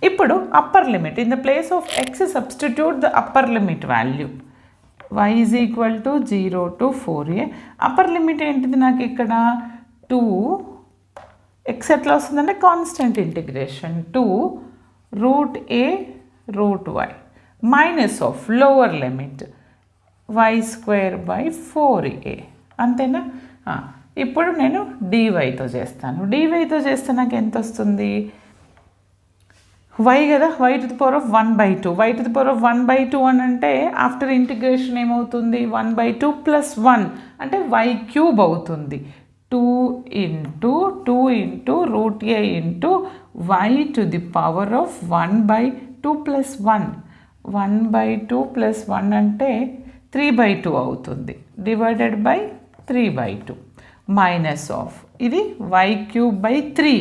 ఇప్పుడు upper limit in the place of x substitute the upper limit value y is equal to 0 to 4a. Upper limit ఏంటిది నాకు ఇక్కడ 2 x ఎట్లా వస్తుందంటే constant integration 2 root a root y minus of lower limit y square by 4a. అంతేనా? ఇప్పుడు నేను dyతో చేస్తాను. dyతో చేస్తే నాకు ఎంత వస్తుంది? y కదా, y to the power of 1/2. y to the power of 1/2 అని అంటే ఆఫ్టర్ ఇంటిగ్రేషన్ ఏమవుతుంది? 1/2 plus 1 అంటే y క్యూబ్ అవుతుంది. 2 into root a into y to the power of 1/2 plus 1. 1/2 plus 1 అంటే 3/2 అవుతుంది. డివైడెడ్ బై 3/2 మైనస్ ఆఫ్ ఇది y cube by 3